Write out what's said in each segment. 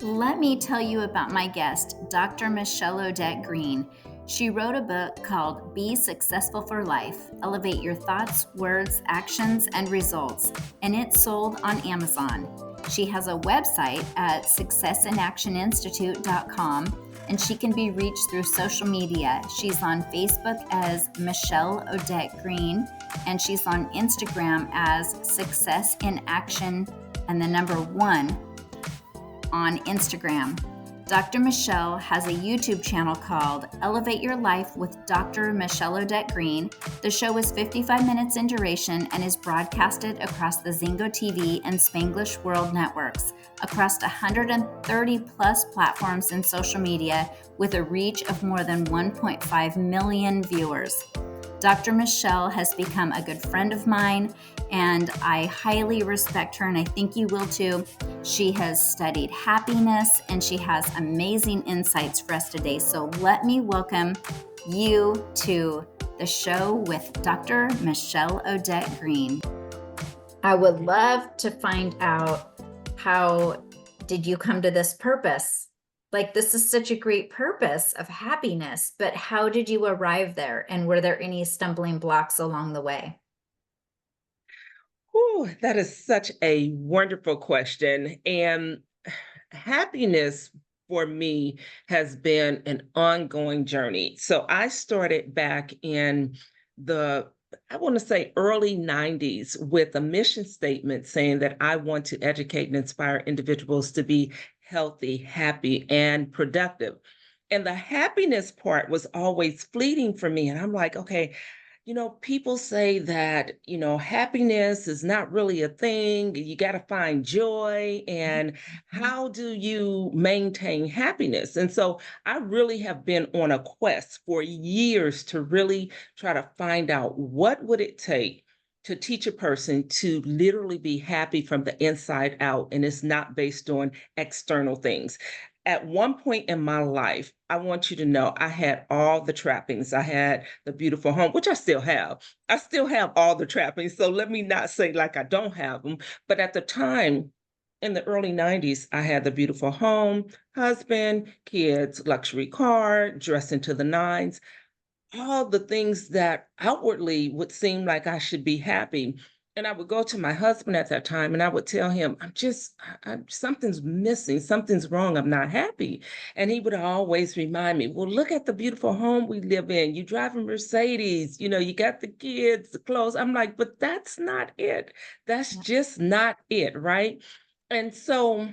Let me tell you about my guest, Dr. Michelle Odette Green. She wrote a book called Be Successful for Life, Elevate Your Thoughts, Words, Actions, and Results, and it's sold on Amazon. She has a website at successinactioninstitute.com, and she can be reached through social media. She's on Facebook as Michelle Odette Green, and she's on Instagram as Success in Action and the number 1 on Instagram. Dr. Michelle has a YouTube channel called Elevate Your Life with Dr. Michelle Odette Green. The show is 55 minutes in duration and is broadcasted across the Zingo TV and Spanglish World networks, across 130 plus platforms in social media with a reach of more than 1.5 million viewers. Dr. Michelle has become a good friend of mine, and I highly respect her, and I think you will too. She has studied happiness, and she has amazing insights for us today. So let me welcome you to the show with Dr. Michelle Odette Green. I would love to find out, how did you come to this purpose? Like, this is such a great purpose of happiness, but how did you arrive there? And were there any stumbling blocks along the way? Ooh, that is such a wonderful question. And happiness for me has been an ongoing journey. So I started back in the, I want to say early 90s with a mission statement saying that I want to educate and inspire individuals to be healthy, happy, and productive. And the happiness part was always fleeting for me. And I'm like, okay, people say that, happiness is not really a thing. You got to find joy. And how do you maintain happiness? And so I really have been on a quest for years to really try to find out what would it take to teach a person to literally be happy from the inside out. And it's not based on external things. At one point in my life, I want you to know I had all the trappings. I had the beautiful home, which I still have. I still have all the trappings. So let me not say like I don't have them. But at the time, in the early 90s, I had the beautiful home, husband, kids, luxury car, dressed into the nines, all the things that outwardly would seem like I should be happy. And I would go to my husband at that time and I would tell him, something's missing, something's wrong, I'm not happy. And he would always remind me, well, look at the beautiful home we live in. You drive a Mercedes, you got the kids, the clothes. I'm like, but that's not it. That's just not it, right? And so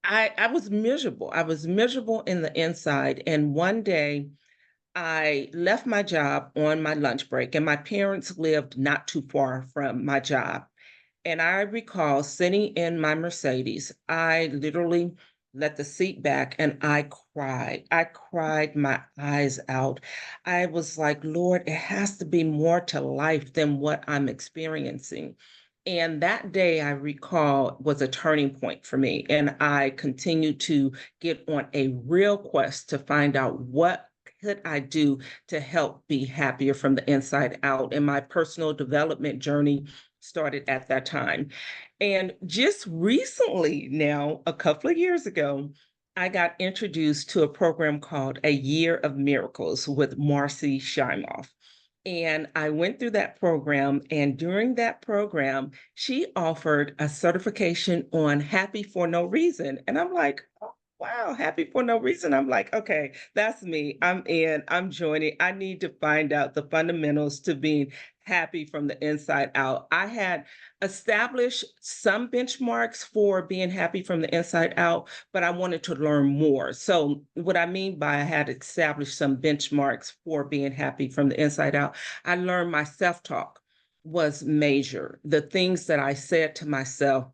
I was miserable. I was miserable in the inside. And one day, I left my job on my lunch break, and my parents lived not too far from my job. And I recall sitting in my Mercedes. I literally let the seat back and I cried. I cried my eyes out. I was like, Lord, it has to be more to life than what I'm experiencing. And that day, I recall, was a turning point for me. And I continued to get on a real quest to find out what could I do to help be happier from the inside out. And my personal development journey started at that time. And just recently, now, a couple of years ago, I got introduced to a program called A Year of Miracles with Marcy Shimoff. And I went through that program. And during that program, she offered a certification on happy for no reason. And I'm like, "Oh, wow, happy for no reason." I'm like, okay, that's me. I'm in, I'm joining. I need to find out the fundamentals to being happy from the inside out. I had established some benchmarks for being happy from the inside out, but I wanted to learn more. So, what I mean by I had established some benchmarks for being happy from the inside out, I learned my self talk was major. The things that I said to myself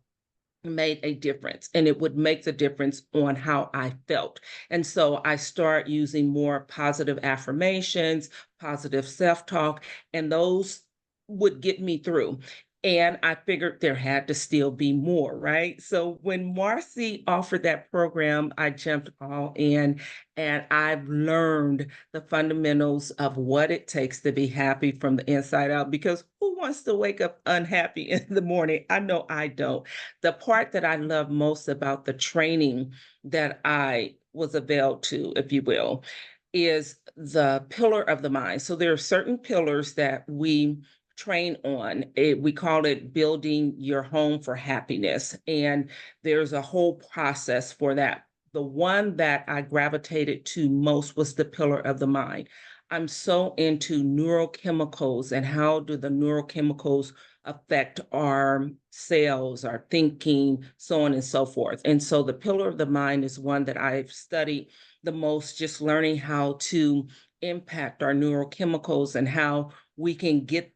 made a difference, and it would make the difference on how I felt. And so I start using more positive affirmations, positive self-talk, and those would get me through. And I figured there had to still be more, right? So when Marcy offered that program, I jumped all in, and I've learned the fundamentals of what it takes to be happy from the inside out. Because who wants to wake up unhappy in the morning? I know I don't. The part that I love most about the training that I was availed to, if you will, is the pillar of the mind. So there are certain pillars that we train on. We call it building your home for happiness. And there's a whole process for that. The one that I gravitated to most was the pillar of the mind. I'm so into neurochemicals and how do the neurochemicals affect our cells, our thinking, so on and so forth. And so the pillar of the mind is one that I've studied the most, just learning how to impact our neurochemicals and how we can get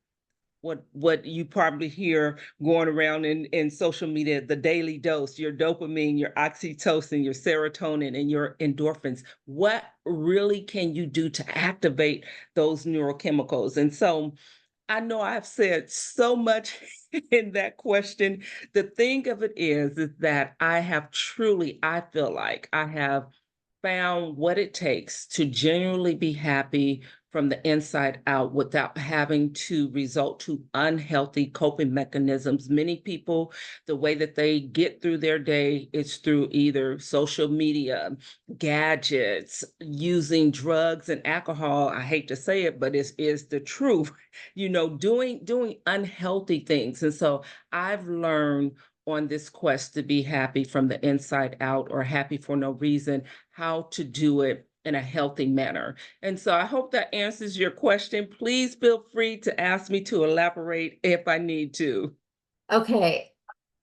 what you probably hear going around in social media, the daily dose, your dopamine, your oxytocin, your serotonin, and your endorphins. What really can you do to activate those neurochemicals? And so I know I've said so much in that question. The thing of it is that I have truly, I feel like I have found what it takes to genuinely be happy from the inside out without having to resort to unhealthy coping mechanisms. Many people, the way that they get through their day is through either social media, gadgets, using drugs and alcohol. I hate to say it, but it is the truth. Doing unhealthy things. And so I've learned on this quest to be happy from the inside out or happy for no reason, how to do it in a healthy manner. And so I hope that answers your question. Please feel free to ask me to elaborate if I need to. Okay,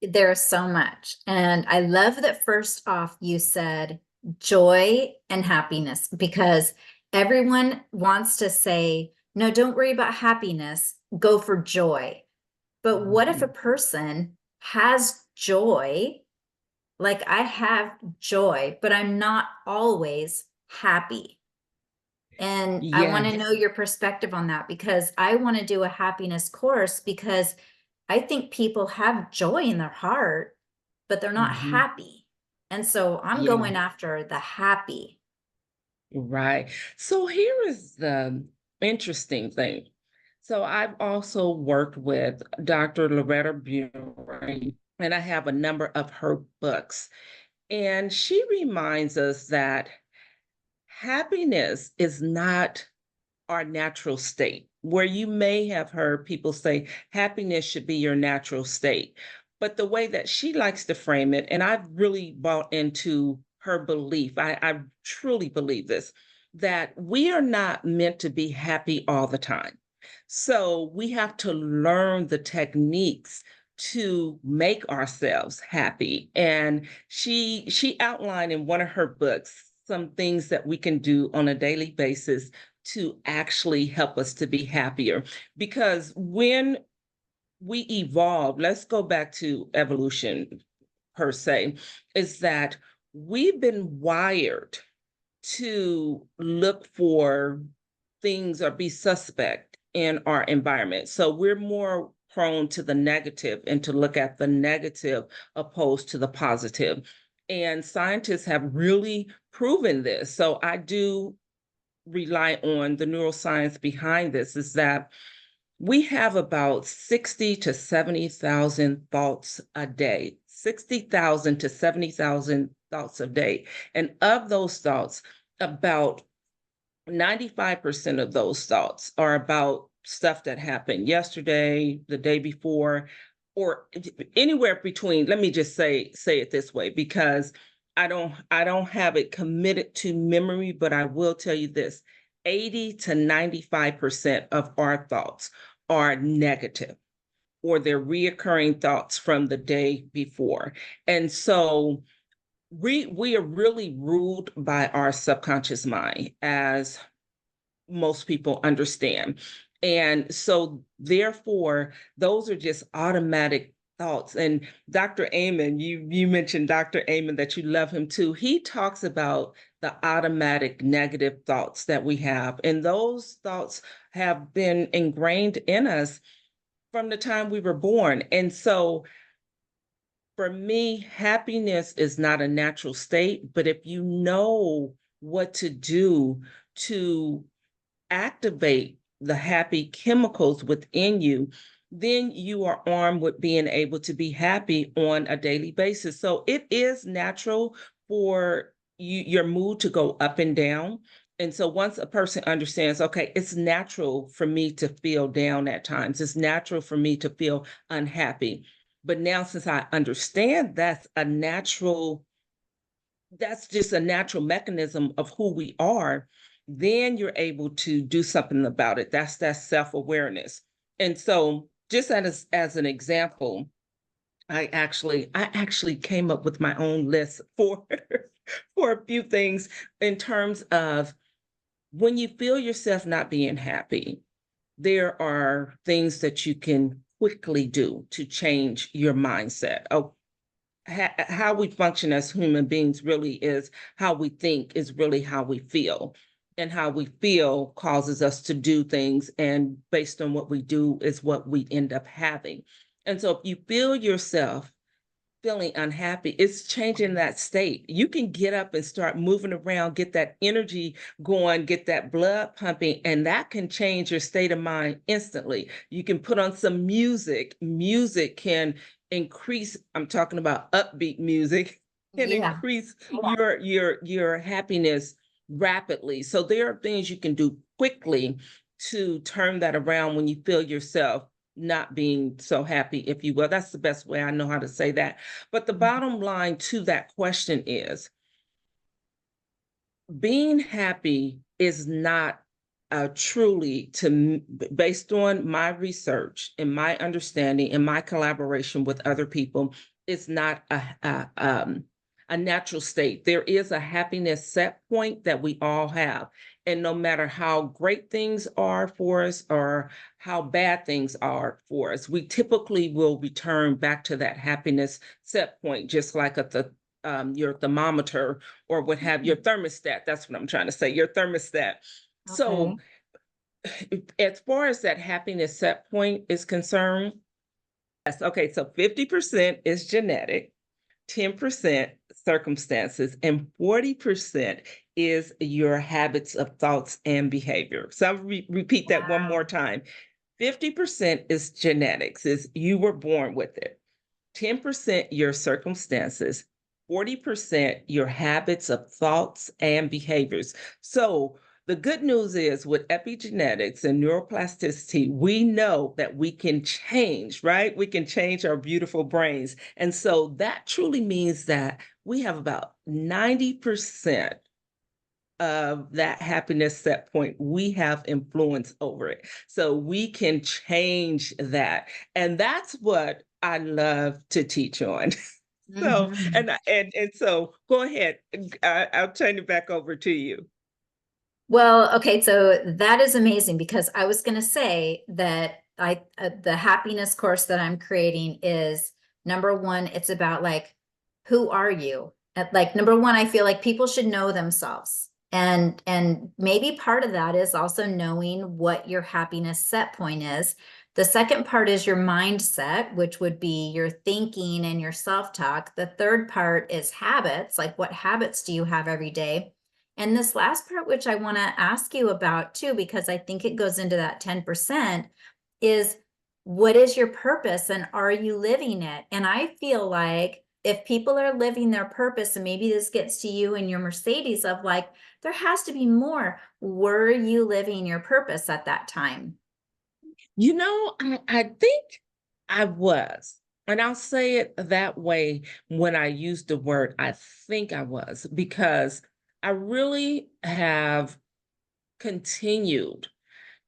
there's so much. And I love that first off, you said joy and happiness, because everyone wants to say, no, don't worry about happiness, go for joy. But what if a Mhm. person has joy? Like I have joy, but I'm not always happy. And I want to know Yes. your perspective on that, because I want to do a happiness course, because I think people have joy in their heart, but they're not Mhm. happy. And so I'm Yeah. going after the happy. Right. So here is the interesting thing. So I've also worked with Dr. Loretta Bury, and I have a number of her books. And she reminds us that happiness is not our natural state, where you may have heard people say happiness should be your natural state. But the way that she likes to frame it, and I've really bought into her belief, I truly believe this, that we are not meant to be happy all the time. So we have to learn the techniques to make ourselves happy. And she outlined in one of her books some things that we can do on a daily basis to actually help us to be happier. Because when we evolve, let's go back to evolution per se, is that we've been wired to look for things or be suspect in our environment. So we're more prone to the negative and to look at the negative opposed to the positive. And scientists have really proven this. So I do rely on the neuroscience behind this, is that we have about 60 to 70,000 thoughts a day, 60,000 to 70,000 thoughts a day. And of those thoughts, about 95% of those thoughts are about stuff that happened yesterday, the day before, or anywhere between. Let me just say it this way, because I don't have it committed to memory, but I will tell you this: 80 to 95% of our thoughts are negative, or they're reoccurring thoughts from the day before. And so we are really ruled by our subconscious mind, as most people understand. And so therefore, those are just automatic thoughts. And Dr. Amen, you mentioned Dr. Amen, that you love him too. He talks about the automatic negative thoughts that we have. And those thoughts have been ingrained in us from the time we were born. And so for me, happiness is not a natural state, but if you know what to do to activate the happy chemicals within you, then you are armed with being able to be happy on a daily basis. So it is natural for your mood to go up and down. And so once a person understands, okay, it's natural for me to feel down at times, it's natural for me to feel unhappy. But now, since I understand that's just a natural mechanism of who we are, then you're able to do something about it. That's that self-awareness. And so just as an example, I actually came up with my own list for for a few things in terms of when you feel yourself not being happy, there are things that you can quickly do to change your mindset. Oh, how we function as human beings really is how we think is really how we feel, and how we feel causes us to do things, and based on what we do is what we end up having. And so if you feel yourself feeling unhappy, it's changing that state. You can get up and start moving around, get that energy going, get that blood pumping, and that can change your state of mind instantly. You can put on some music. Music can increase, I'm talking about upbeat music, can Yeah. increase your happiness rapidly. So there are things you can do quickly to turn that around when you feel yourself not being so happy, if you will. That's the best way I know how to say that. But the bottom line to that question is being happy is not truly, based on my research and my understanding and my collaboration with other people, it's not a natural state. There is a happiness set point that we all have. And no matter how great things are for us or how bad things are for us, we typically will return back to that happiness set point, just like at your thermometer or what have your thermostat. That's what I'm trying to say, your thermostat. So Okay. as far as that happiness set point is concerned, yes, okay, so 50% is genetic, 10% circumstances, and 40% is your habits of thoughts and behavior. So I'll repeat that one more Wow. time. 50% is genetics, is you were born with it. 10% your circumstances, 40% your habits of thoughts and behaviors. So the good news is with epigenetics and neuroplasticity, we know that we can change, right? We can change our beautiful brains. And so that truly means that we have about 90% of that happiness set point, we have influence over it. So we can change that. And that's what I love to teach on. So, Mhm. and so go ahead. I'll turn it back over to you. Well, okay, so that is amazing because I was going to say that the happiness course that I'm creating is number one, it's about like who are you? Like number one, I feel like people should know themselves. And maybe part of that is also knowing what your happiness set point is. The second part is your mindset, which would be your thinking and your self-talk. The third part is habits, like what habits do you have every day? And this last part, which I want to ask you about too, because I think it goes into that 10%, is what is your purpose and are you living it? And I feel like if people are living their purpose, and maybe this gets to you and your Mercedes of like, there has to be more. Were you living your purpose at that time? I think I was. And I'll say it that way when I use the word I think I was, because I really have continued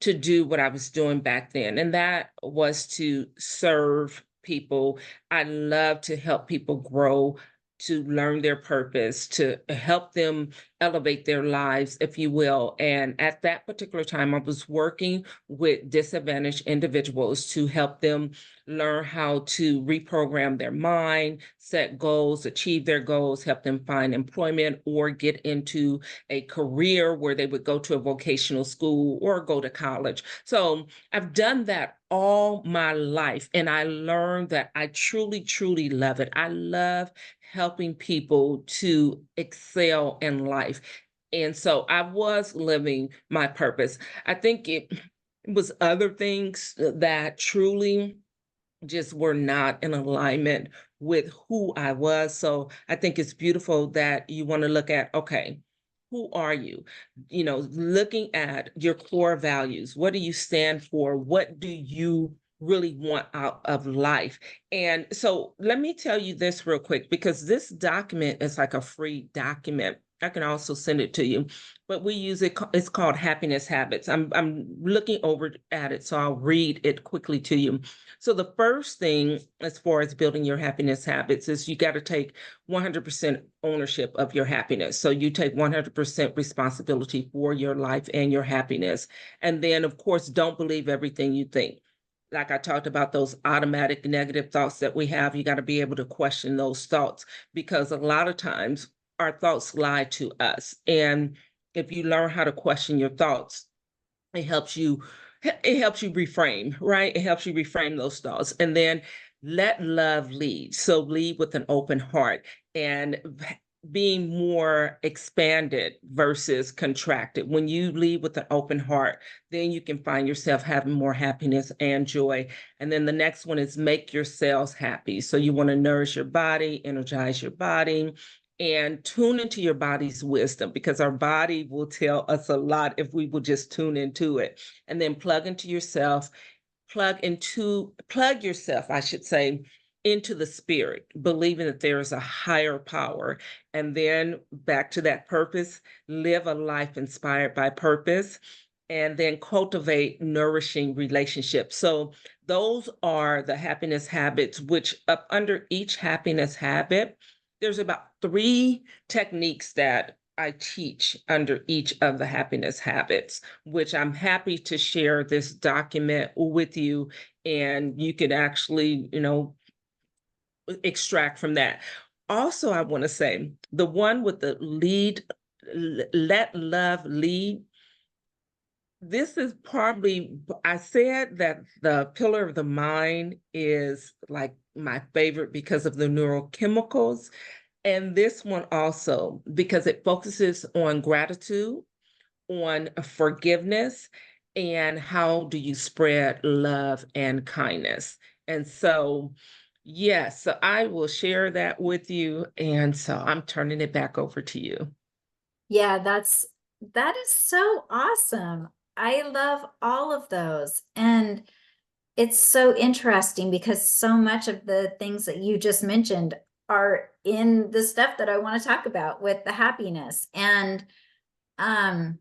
to do what I was doing back then, and that was to serve people. I love to help people grow. to learn their purpose, to help them elevate their lives, if you will. And at that particular time, I was working with disadvantaged individuals to help them learn how to reprogram their mind, set goals, achieve their goals, help them find employment or get into a career where they would go to a vocational school or go to college. So I've done that all my life, and I learned that I truly, truly love it. I love helping people to excel in life. And so I was living my purpose. I think it was other things that truly just were not in alignment with who I was. So I think it's beautiful that you want to look at, okay, who are you? Looking at your core values. What do you stand for? What do you really want out of life? And so let me tell you this real quick, because this document is like a free document. I can also send it to you, but we use it. It's called Happiness Habits. I'm looking over at it, so I'll read it quickly to you. So the first thing, as far as building your happiness habits, is you got to take 100% ownership of your happiness. So you take 100% responsibility for your life and your happiness. And then, of course, don't believe everything you think. Like I talked about, those automatic negative thoughts that we have, you got to be able to question those thoughts, because a lot of times our thoughts lie to us. And if you learn how to question your thoughts, it helps you reframe, right? It helps you reframe those thoughts. And then let love lead. So lead with an open heart and being more expanded versus contracted. When you lead with an open heart, then you can find yourself having more happiness and joy. And then the next one is make your cells happy. So you want to nourish your body, energize your body, and tune into your body's wisdom, because our body will tell us a lot if we will just tune into it. And then plug yourself, I should say, into the spirit, believing that there is a higher power. And then back to that purpose, live a life inspired by purpose, and then cultivate nourishing relationships. So those are the happiness habits, which up under each happiness habit, there's about 3 techniques that I teach under each of the happiness habits, which I'm happy to share this document with you. And you can actually, extract from that. Also, I want to say the one with the let love lead. This is probably, I said that the pillar of the mind is like my favorite because of the neurochemicals. And this one also, because it focuses on gratitude, on forgiveness, and how do you spread love and kindness. And so, yes, so I will share that with you. And so I'm turning it back over to you. Yeah, that is so awesome. I love all of those. And it's so interesting because so much of the things that you just mentioned are in the stuff that I want to talk about with the happiness. And um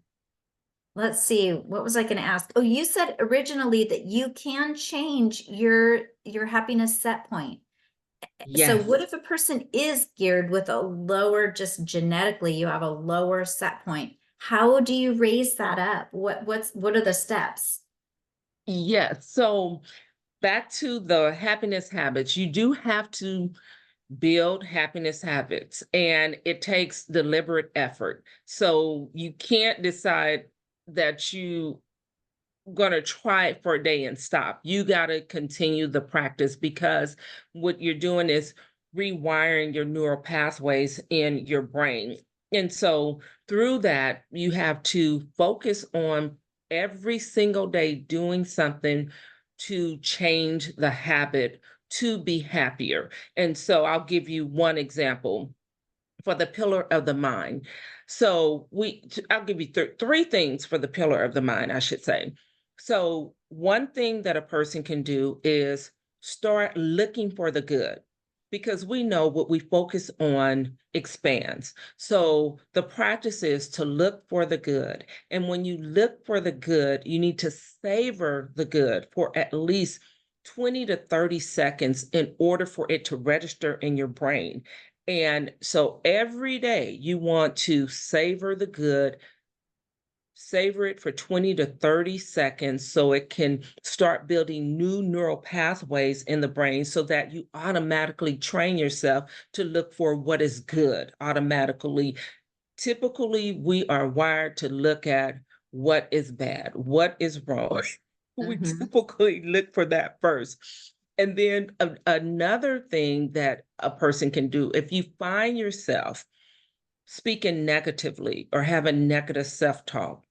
let's see, what was I going to ask? Oh, you said originally that you can change your happiness set point. So what Yes. if a person is geared with a lower, just genetically, you have a lower set point? How do you raise that up? What are the steps? Yes. So back to the happiness habits, you do have to build happiness habits, and it takes deliberate effort. So you can't decide that you going to try it for a day and stop. You got to continue the practice, because what you're doing is rewiring your neural pathways in your brain. And so through that, you have to focus on every single day doing something to change the habit to be happier. And so I'll give you one example for the pillar of the mind. So I'll give you 3 things for the pillar of the mind, I should say. So one thing that a person can do is start looking for the good, because we know what we focus on expands. So the practice is to look for the good. And when you look for the good, you need to savor the good for at least 20 to 30 seconds in order for it to register in your brain. And so every day you want to savor the good, savor it for 20 to 30 seconds so it can start building new neural pathways in the brain so that you automatically train yourself to look for what is good automatically. Typically, we are wired to look at what is bad, what is wrong. We Mm-hmm. typically look for that first. And then another thing that a person can do, if you find yourself speaking negatively or having negative self talk,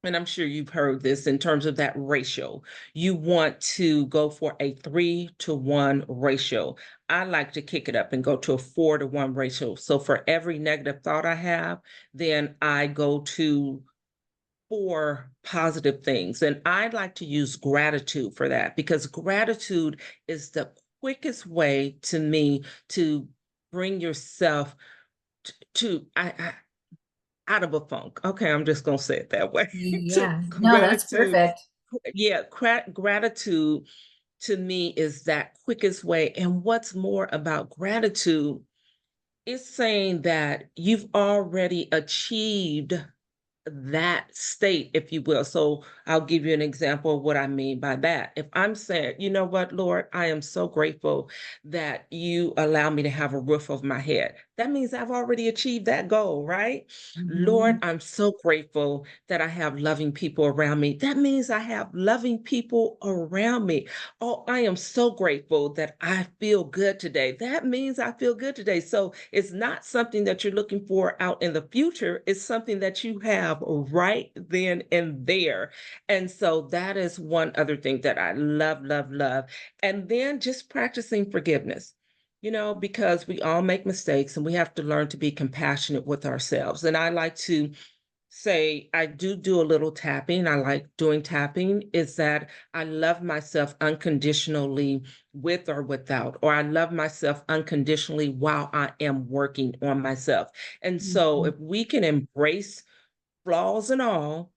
and I'm sure you've heard this in terms of that ratio. You want to go for a 3-to-1 ratio. I like to kick it up and go to a 4-to-1 ratio. So for every negative thought I have, then I go to 4 positive things. And I like to use gratitude for that because gratitude is the quickest way to me to bring yourself to out of a funk. Okay, I'm just gonna say it that way. To Yeah. No, that's gratitude, perfect. yeah, gratitude to me is that quickest way. And what's more about gratitude is saying that you've already achieved that state, if you will. So I'll give you an example of what I mean by that. If I'm saying, you know what, Lord, I am so grateful that you allow me to have a roof over my head. That means I've already achieved that goal, right? Lord, Mhm. I'm so grateful that I have loving people around me. That means I have loving people around me. Oh, I am so grateful that I feel good today. That means I feel good today. So it's not something that you're looking for out in the future. It's something that you have right then and there. And so that is one other thing that I love, love, love. And then just practicing forgiveness. Because we all make mistakes and we have to learn to be compassionate with ourselves. And I like to say I do a little tapping. I like doing tapping is that I love myself unconditionally with or without, or I love myself unconditionally while I am working on myself. And so Mhm. if we can embrace flaws and all,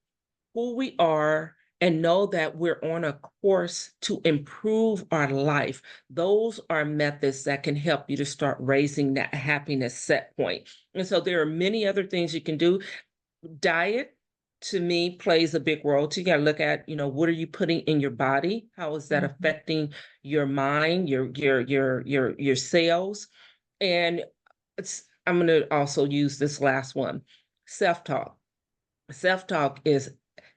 who we are, and know that we're on a course to improve our life, those are methods that can help you to start raising that happiness set point. And so there are many other things you can do. Diet to me plays a big role too. You got to look at, what are you putting in your body? How is that Mhm. affecting your mind, your cells? And I'm going to also use this last one, self-talk. Self-talk is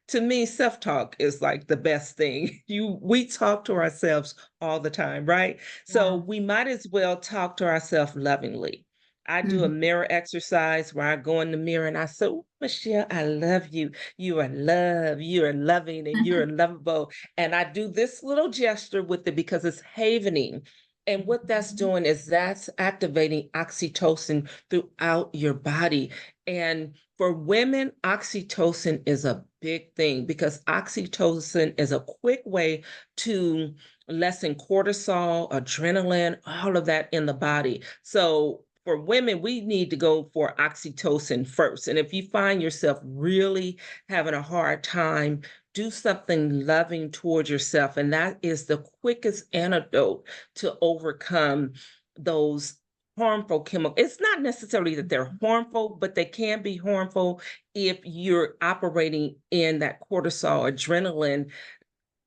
to me, self-talk is like the best thing. We talk to ourselves all the time, right? So Yeah. we might as well talk to ourselves lovingly. I do a Mhm. mirror exercise where I go in the mirror and I say, "Oh, Michelle, I love you. You are love. You are loving and you're lovable." And I do this little gesture with it because it's havening. And what that's Mhm. doing is that's activating oxytocin throughout your body. And for women, oxytocin is a big thing because oxytocin is a quick way to lessen cortisol, adrenaline, all of that in the body. So for women, we need to go for oxytocin first. And if you find yourself really having a hard time, do something loving towards yourself. And that is the quickest antidote to overcome those harmful chemical. It's not necessarily that they're harmful, but they can be harmful if you're operating in that cortisol, adrenaline,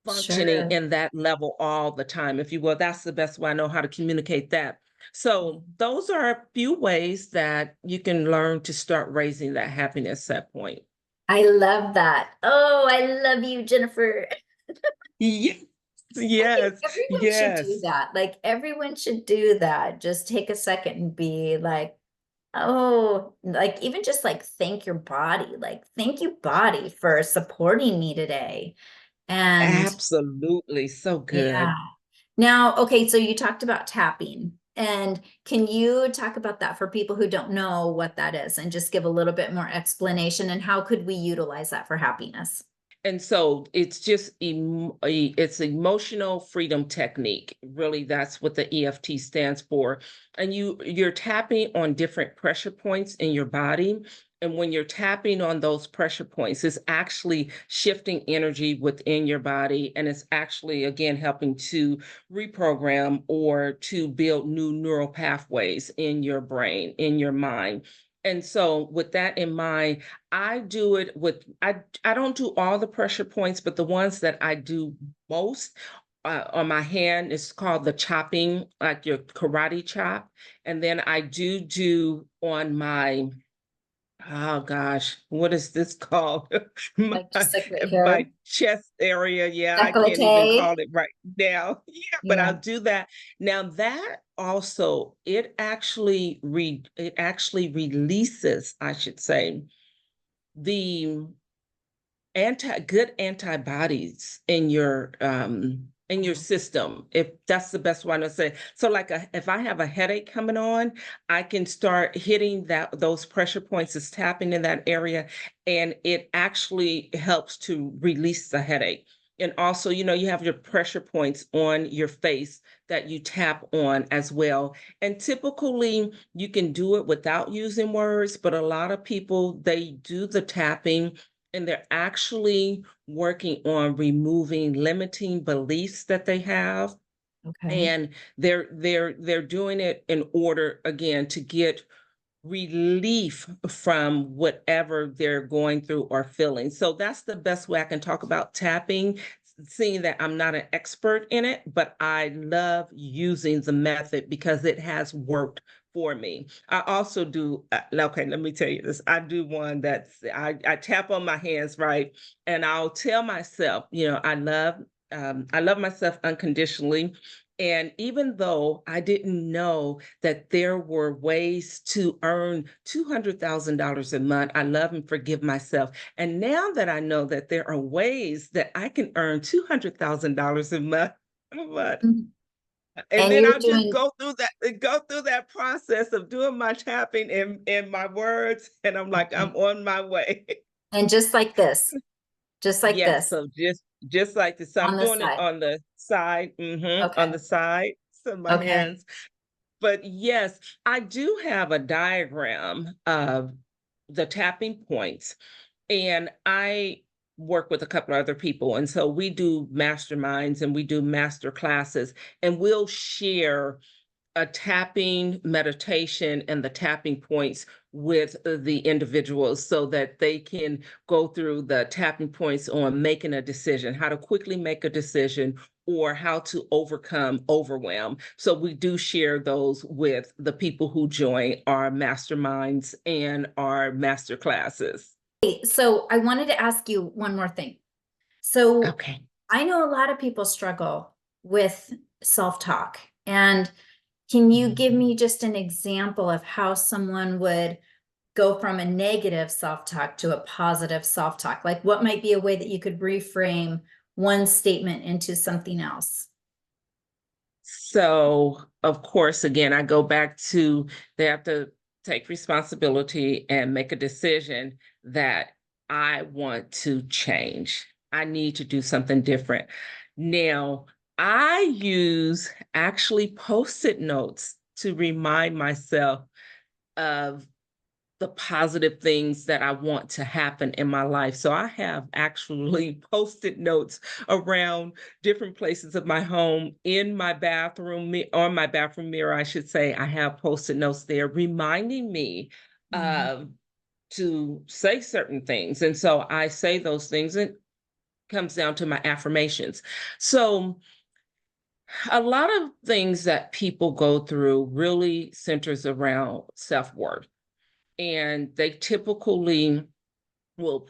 functioning Sure. in that level all the time, if you will. That's the best way I know how to communicate that. So those are a few ways that you can learn to start raising that happiness set point. I love that. Oh, I love you, Jennifer. Yes, I think yes, everyone should do yes. that. Like everyone should do that. Just take a second and be like, oh, like even just like thank your body. Like, thank you, body, for supporting me today. And Absolutely. So yeah. good. Now, okay, so you talked about tapping. And can you talk about that for people who don't know what that is and just give a little bit more explanation and how could we utilize that for happiness? And so it's just it's emotional freedom technique. Really, that's what the EFT stands for. And you're tapping on different pressure points in your body. And when you're tapping on those pressure points, it's actually shifting energy within your body. And it's actually, again, helping to reprogram or to build new neural pathways in your brain, in your mind. And so, with that in mind, I do it with, I don't do all the pressure points, but the ones that I do most on my hand is called the chopping, like your karate chop. And then I do on my, oh gosh, what is this called? My, Like just like right my here, chest area. Yeah, I can't even décolleté. call it right now. Yeah, but Yeah. I'll do that. Now that also, it actually releases, I should say, the good antibodies in your system, if that's the best one to say. So like if I have a headache coming on, I can start hitting those pressure points, is tapping in that area, and it actually helps to release the headache. And also, you have your pressure points on your face that you tap on as well. And typically you can do it without using words, but a lot of people, they do the tapping and they're actually working on removing limiting beliefs that they have, Okay. and they're doing it in order, again, to get relief from whatever they're going through or feeling. So that's the best way I can talk about tapping, seeing that I'm not an expert in it, but I love using the method because it has worked for me. I also do, okay, let me tell you this. I do one that's, I tap on my hands, right? And I'll tell myself, I love myself unconditionally. And even though I didn't know that there were ways to earn $200,000 a month, I love and forgive myself. And now that I know that there are ways that I can earn $200,000 a month, Mhm. and And then you're I'll just doing, go through that process of doing my tapping in my words, and I'm like, okay. I'm on my way. And just like Yes, this so just like this, so on I'm the doing it side. on the side, on Okay. the side, so my Okay. hands. But yes, I do have a diagram of the tapping points, and I work with a couple of other people. And so we do masterminds and we do master classes, and we'll share a tapping meditation and the tapping points with the individuals so that they can go through the tapping points on making a decision, how to quickly make a decision, or how to overcome overwhelm. So we do share those with the people who join our masterminds and our master classes. So I wanted to ask you one more thing. So Okay. I know a lot of people struggle with self-talk. And can you give me just an example of how someone would go from a negative self-talk to a positive self-talk? Like what might be a way that you could reframe one statement into something else? So, of course, again, I go back to they have to take responsibility and make a decision that I want to change. I need to do something different. Now, I use actually post-it notes to remind myself of the positive things that I want to happen in my life. So I have actually posted notes around different places of my home, in my bathroom, on my bathroom mirror, I should say. I have posted notes there reminding me Mhm. uh, to say certain things. And so I say those things, and it comes down to my affirmations. So a lot of things that people go through really centers around self-worth, and they typically will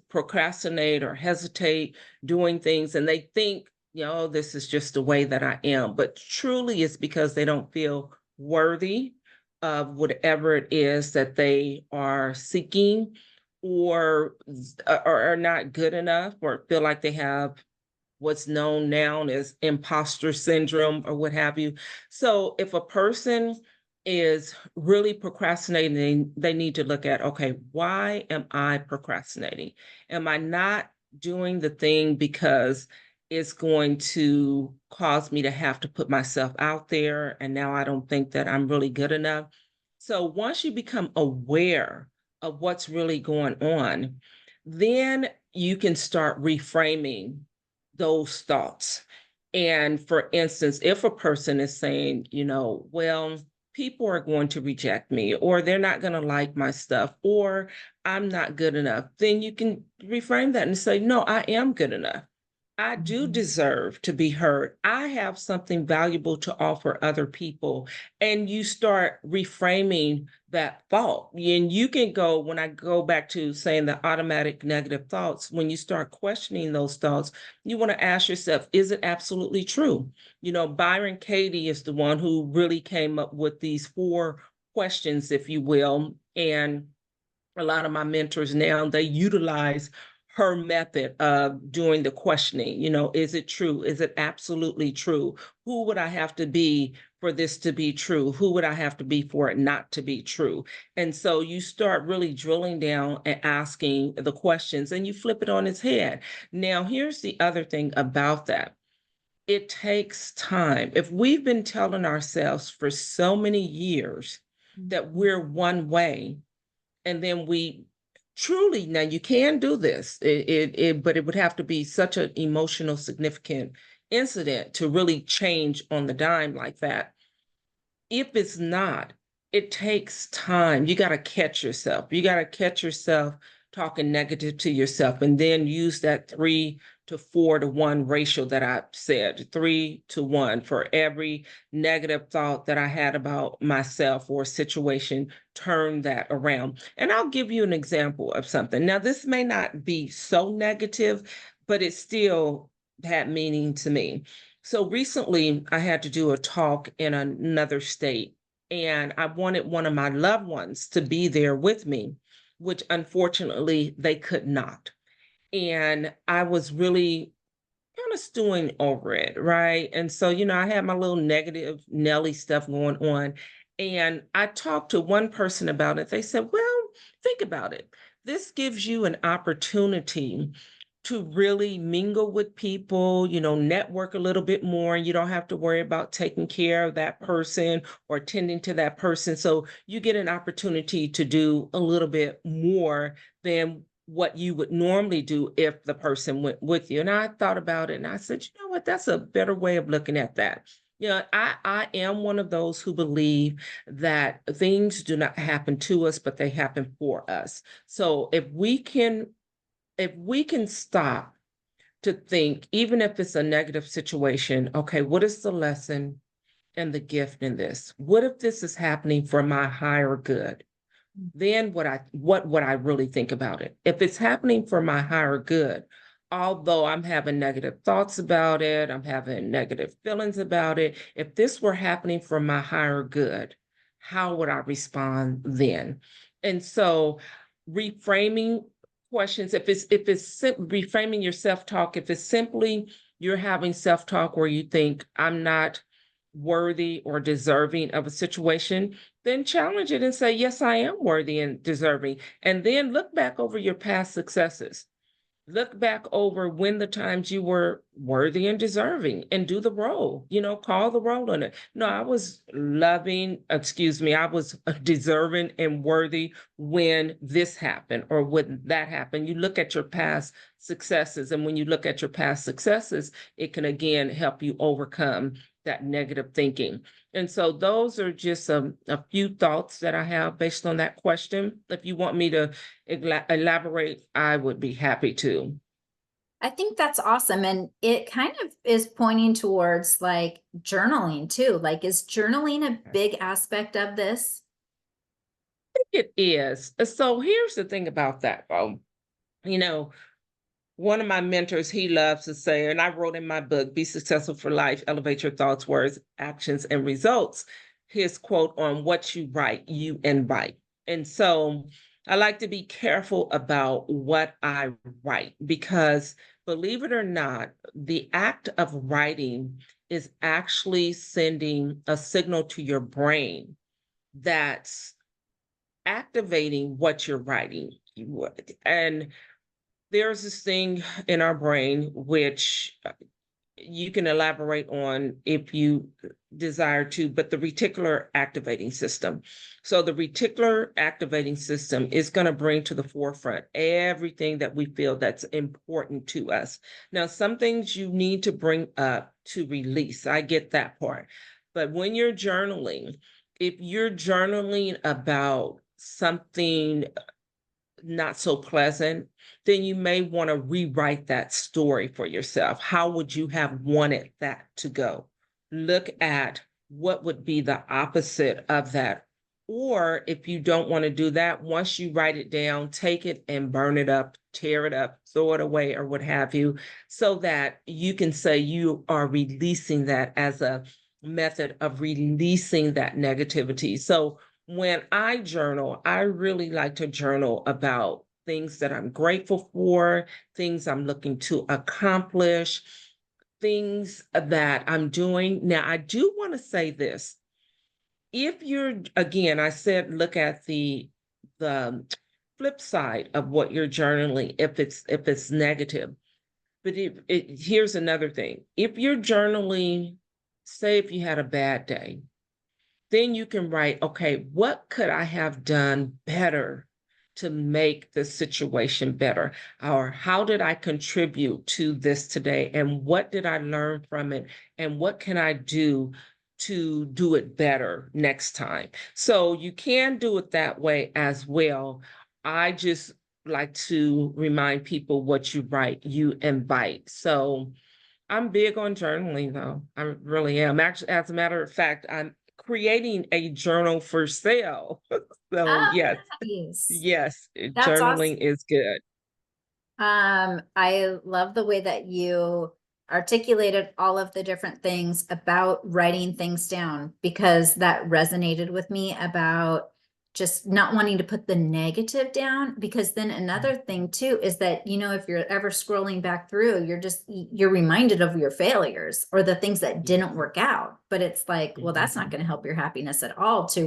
procrastinate or hesitate doing things, and they think, this is just the way that I am. But truly, it's because they don't feel worthy of whatever it is that they are seeking, or or are not good enough, or feel like they have what's known now as imposter syndrome or what have you. So if a person is really procrastinating, they need to look at, okay, why am I procrastinating? Am I not doing the thing because it's going to cause me to have to put myself out there, and now I don't think that I'm really good enough? So once you become aware of what's really going on, then you can start reframing those thoughts. And for instance, if a person is saying, well, people are going to reject me, or they're not going to like my stuff, or I'm not good enough, then you can reframe that and say, no, I am good enough. I do Mhm. deserve to be heard. I have something valuable to offer other people. And you start reframing that thought. And you can go, when I go back to saying the automatic negative thoughts, when you start questioning those thoughts, you want to ask yourself, is it absolutely true? Byron Katie is the one who really came up with these 4 questions, if you will. And a lot of my mentors now, they utilize her method of doing the questioning. Is it true? Is it absolutely true? Who would I have to be for this to be true? Who would I have to be for it not to be true? And so you start really drilling down and asking the questions, and you flip it on its head. Now, here's the other thing about that. It takes time. If we've been telling ourselves for so many years that Mhm. we're one way, and then we truly, now you can do this, but it would have to be such an emotional significant incident to really change on the dime like that. If it's not, it takes time. You got to catch yourself. You got to catch yourself talking negative to yourself, and then use that 3 to 4 to 1 ratio that I said, 3 to 1 for every negative thought that I had about myself or situation, turn that around. And I'll give you an example of something. Now, this may not be so negative, but it still had meaning to me. So recently, I had to do a talk in another state, and I wanted one of my loved ones to be there with me, which unfortunately they could not. And I was really kind of stewing over it, right? And so, I had my little negative Nelly stuff going on. And I talked to one person about it. They said, well, think about it. This gives you an opportunity to really mingle with people, network a little bit more. You don't have to worry about taking care of that person or tending to that person. So you get an opportunity to do a little bit more than what you would normally do if the person went with you. And I thought about it and I said, you know what, that's a better way of looking at that. I am one of those who believe that things do not happen to us, but they happen for us. So if we can stop to think, even if it's a negative situation, okay, what is the lesson and the gift in this? What if this is happening for my higher good? Then what would I really think about it? If it's happening for my higher good, although I'm having negative thoughts about it, I'm having negative feelings about it, if this were happening for my higher good, how would I respond then? And so reframing questions, reframing your self-talk, if it's simply you're having self-talk where you think I'm not worthy or deserving of a situation, then challenge it and say, yes, I am worthy and deserving. And then look back over your past successes. Look back over when the times you were worthy and deserving, and do the role, call the role on it. No, I was I was deserving and worthy when this happened or when that happened. You look at your past successes, and when you look at your past successes, it can again help you overcome that negative thinking. And so those are just a few thoughts that I have based on that question. If you want me to elaborate, I would be happy to. I think that's awesome. And it kind of is pointing towards like journaling too. Like, is journaling a big aspect of this? It is. So here's the thing about that, though. You know, One of my mentors, he loves to say, and I wrote in my book, Be Successful for Life, Elevate Your Thoughts, Words, Actions, and Results. His quote on what you write, you invite. And so I like to be careful about what I write because, believe it or not, the act of writing is actually sending a signal to your brain that's activating what you're writing. And there's this thing in our brain which you can elaborate on if you desire to, but the reticular activating system. So the reticular activating system is going to bring to the forefront everything that we feel that's important to us. Now, some things you need to bring up to release. I get that part. But when you're journaling, if you're journaling about something not so pleasant, then you may want to rewrite that story for yourself. How would you have wanted that to go? Look at what would be the opposite of that. Or if you don't want to do that, once you write it down, take it and burn it up, tear it up, throw it away, or what have you, so that you can say you are releasing that as a method of releasing that negativity. So when I journal, I really like to journal about things that I'm grateful for, things I'm looking to accomplish, things that I'm doing. Now, I do want to say this. If you're, again, I said, look at the flip side of what you're journaling, if it's negative. But here's another thing. If you're journaling, say if you had a bad day, then you can write, okay, what could I have done better to make the situation better? Or how did I contribute to this today? And what did I learn from it? And what can I do to do it better next time? So you can do it that way as well. I just like to remind people what you write, you invite. So I'm big on journaling, though. I really am. Actually, as a matter of fact, I'm creating a journal for sale. So Oh, yes, nice. yes, That's journaling awesome. is good. I love the way that you articulated all of the different things about writing things down, because that resonated with me about just not wanting to put the negative down. Because then another thing too is that, if you're ever scrolling back through, you're reminded of your failures or the things that didn't work out. But it's like, well, that's not Mhm. going to help your happiness at all to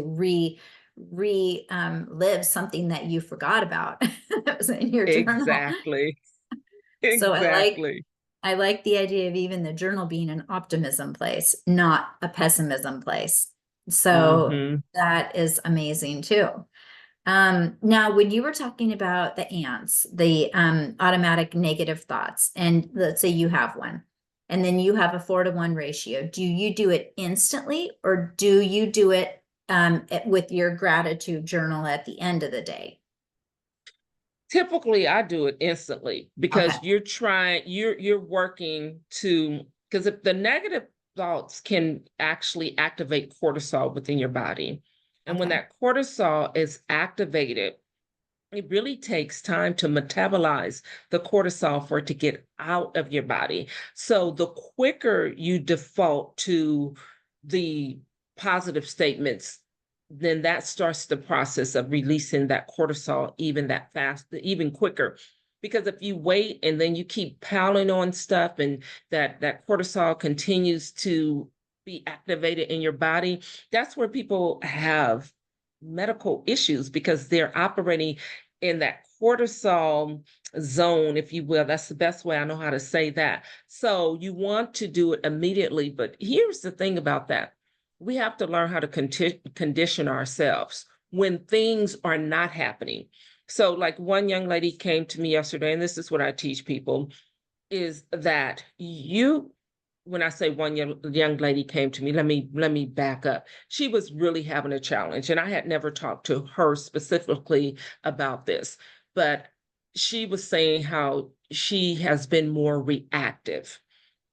live something that you forgot about that was in your journal. Exactly. So Exactly. I like the idea of even the journal being an optimism place, not a pessimism place. So Hmm. that is amazing too. Now, when you were talking about the ants, the automatic negative thoughts, and let's say you have one, and then you have a 4-to-1 ratio, do you do it instantly, or do you do it with your gratitude journal at the end of the day? Typically, I do it instantly Okay. because you're working to, because if the negative thoughts can actually activate cortisol within your body. And when Okay. that cortisol is activated, it really takes time to metabolize the cortisol for it to get out of your body. So the quicker you default to the positive statements, then that starts the process of releasing that cortisol even that fast, even quicker. Because if you wait and then you keep piling on stuff and that cortisol continues to be activated in your body, that's where people have medical issues because they're operating in that cortisol zone, if you will. That's the best way I know how to say that. So you want to do it immediately. But here's the thing about that. We have to learn how to condition ourselves when things are not happening. So like one young lady came to me yesterday, and this is what I teach people, is that you, when I say one young lady came to me, let me back up. She was really having a challenge, and I had never talked to her specifically about this, but she was saying how she has been more reactive.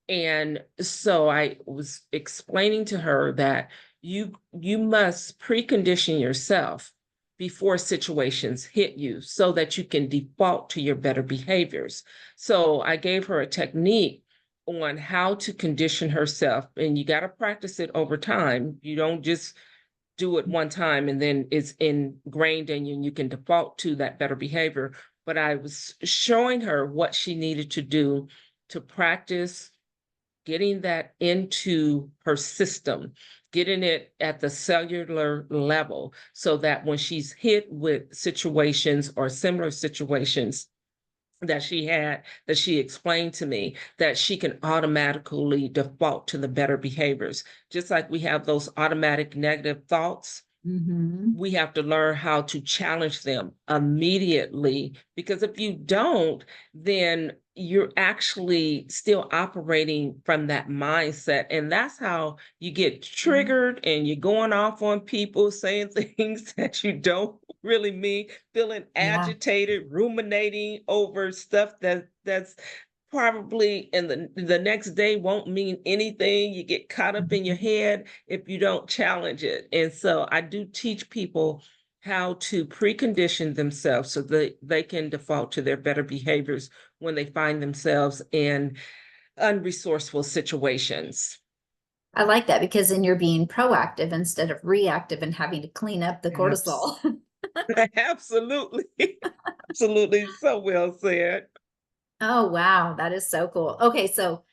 And so I was explaining to her that you must precondition yourself before situations hit you so that you can default to your better behaviors. So I gave her a technique on how to condition herself, and you got to practice it over time. You don't just do it one time and then it's ingrained in you and you can default to that better behavior. But I was showing her what she needed to do to practice getting that into her system, getting it at the cellular level so that when she's hit with situations or similar situations, that she had, that she explained to me, that she can automatically default to the better behaviors. Just like we have those automatic negative thoughts, Mm-hmm. we have to learn how to challenge them immediately, because if you don't, then you're actually still operating from that mindset, and that's how you get triggered and you're going off on people, saying things that you don't really mean, feeling Yeah. agitated, ruminating over stuff that's probably in the next day won't mean anything. You get caught up in your Mhm. head if you don't challenge it. And so I do teach people how to precondition themselves so that they can default to their better behaviors when they find themselves in unresourceful situations. I like that because then you're being proactive instead of reactive and having to clean up the Abs- cortisol. Absolutely. Absolutely. So well said. Oh, wow, that is so cool. Okay, so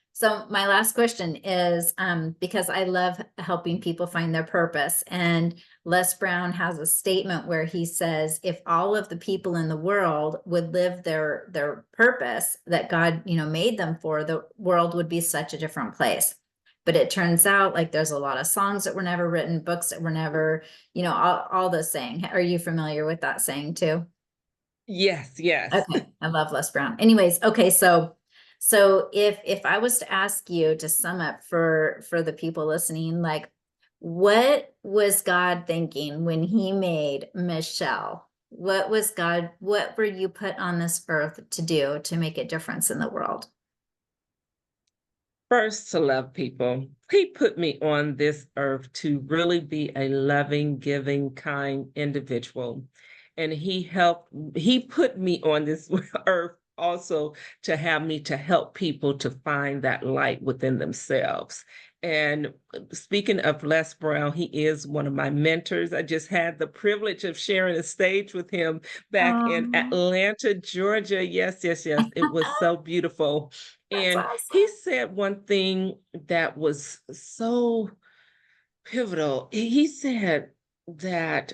my last question is because I love helping people find their purpose, and Les Brown has a statement where he says if all of the people in the world would live their purpose that God, made them for, the world would be such a different place. But it turns out like there's a lot of songs that were never written, books that were never, all the saying. Are you familiar with that saying too? Yes, yes. Okay, I love Les Brown. Anyways, okay, so if I was to ask you to sum up for the people listening, like what was God thinking when he made Michelle? What were you put on this earth to do to make a difference in the world? First, to love people. He put me on this earth to really be a loving, giving, kind individual. And he put me on this earth also to have me to help people to find that light within themselves. And speaking of Les Brown, he is one of my mentors. I just had the privilege of sharing a stage with him back in Um, Atlanta, Georgia. Yes, yes, yes. It was so beautiful. that's And he awesome. said one thing that was so pivotal. He said that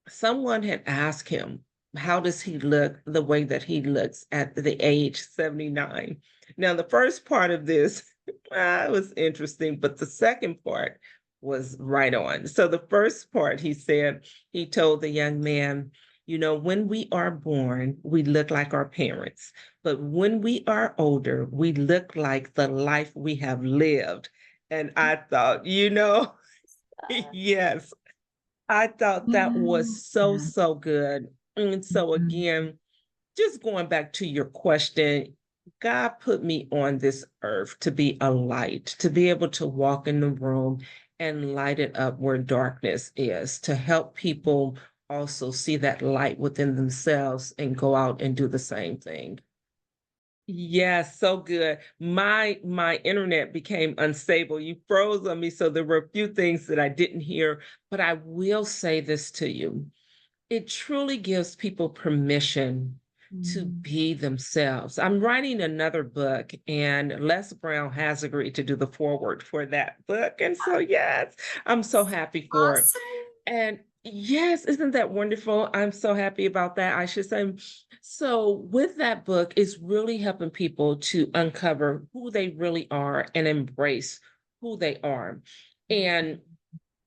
someone had asked him, how does he look the way that he looks at the age 79? Now, the first part of this was interesting, but the second part was right on. So, the first part, he said, he told the young man, when we are born, we look like our parents, but when we are older, we look like the life we have lived. And I thought, yes, I thought that was Yeah. so, so good. And so, Mhm. again, just going back to your question, God put me on this earth to be a light, to be able to walk in the room and light it up where darkness is, to help people also see that light within themselves and go out and do the same thing. Yes, so good. My internet became unstable. You froze on me, so there were a few things that I didn't hear, but I will say this to you. It truly gives people permission to Mhm. be themselves. I'm writing another book, and Les Brown has agreed to do the foreword for that book. And so, yes, I'm so happy for it. Awesome. And yes, isn't that wonderful? I'm so happy about that, I should say. So, with that book, it's really helping people to uncover who they really are and embrace who they are. And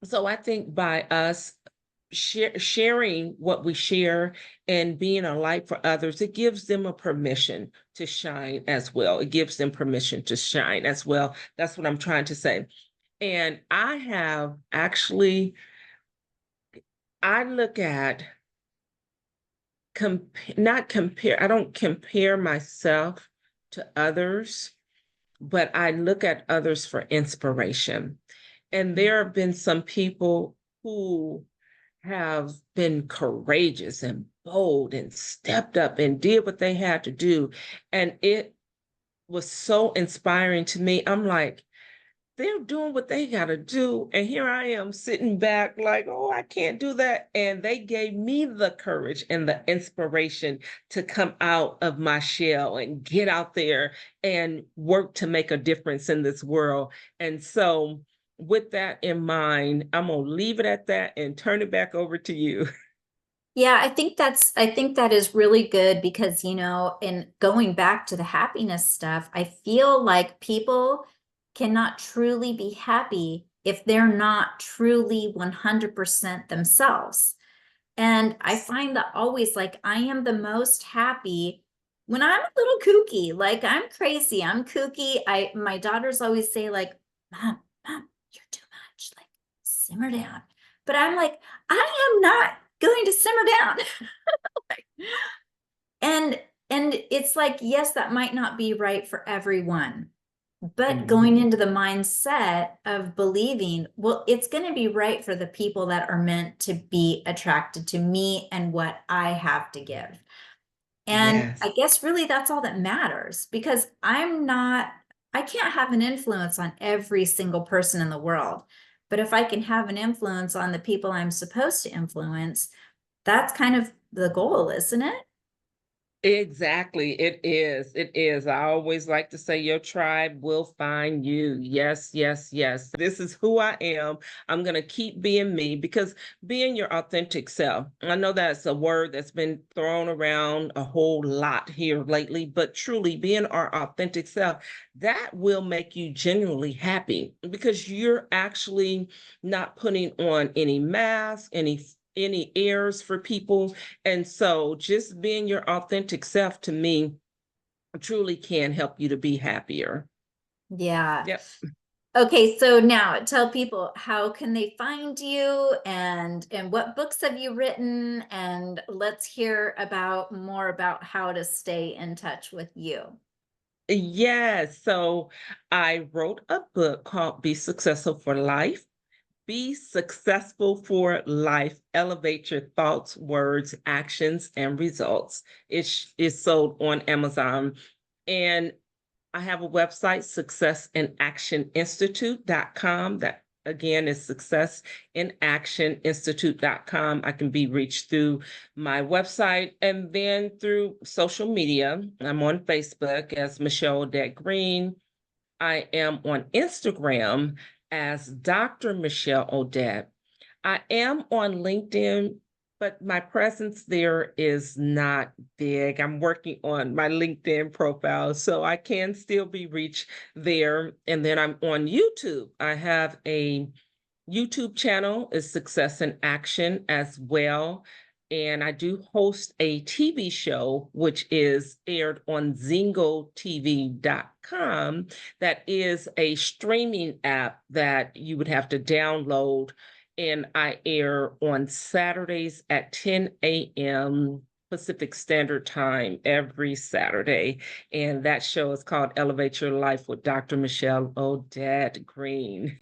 so, I think by us sharing what we share and being a light for others, it gives them a permission to shine as well. It gives them permission to shine as well. That's what I'm trying to say. And I have actually, I look at not compare, I don't compare myself to others, but I look at others for inspiration. And there have been some people who have been courageous and bold and stepped up and did what they had to do. And it was so inspiring to me. I'm like, they're doing what they got to do. And here I am sitting back, like, oh, I can't do that. And they gave me the courage and the inspiration to come out of my shell and get out there and work to make a difference in this world. And so, with that in mind, I'm going to leave it at that and turn it back over to you. Yeah, I think that is really good because, in going back to the happiness stuff, I feel like people cannot truly be happy if they're not truly 100% themselves. And I find that always like I am the most happy when I'm a little kooky. Like I'm crazy, I'm kooky. My daughters always say like, Mom, you're too much. Like simmer down. But I'm like, I am not going to simmer down. and and it's like, yes, that might not be right for everyone. But going Mhm. into the mindset of believing, well, it's going to be right for the people that are meant to be attracted to me and what I have to give. And Yes. I guess really that's all that matters because I can't have an influence on every single person in the world. But if I can have an influence on the people I'm supposed to influence, that's kind of the goal, isn't it? Exactly. It is. It is. I always like to say your tribe will find you. Yes, yes, yes. This is who I am. I'm going to keep being me because being your authentic self, I know that's a word that's been thrown around a whole lot here lately, but truly being our authentic self, that will make you genuinely happy because you're actually not putting on any mask, any airs for people, and so just being your authentic self to me truly can help you to be happier. Yeah. Yep. Okay, so now tell people how can they find you and what books have you written, and let's hear about more about how to stay in touch with you. Yes. So I wrote a book called Be Successful for Life. Be successful for life. Elevate your thoughts, words, actions, and results. It's sold on Amazon. And I have a website, successinactioninstitute.com. That again is successinactioninstitute.com. I can be reached through my website and then through social media. I'm on Facebook as Michelle Odette Green. I am on Instagram as Dr. Michelle Odette. I am on LinkedIn, but my presence there is not big. I'm working on my LinkedIn profile, so I can still be reached there. And then I'm on YouTube. I have a YouTube channel is Success in Action as well. And I do host a TV show, which is aired on zingotv.com. That is a streaming app that you would have to download. And I air on Saturdays at 10 a.m. Pacific Standard Time every Saturday. And that show is called Elevate Your Life with Dr. Michelle Odette Green.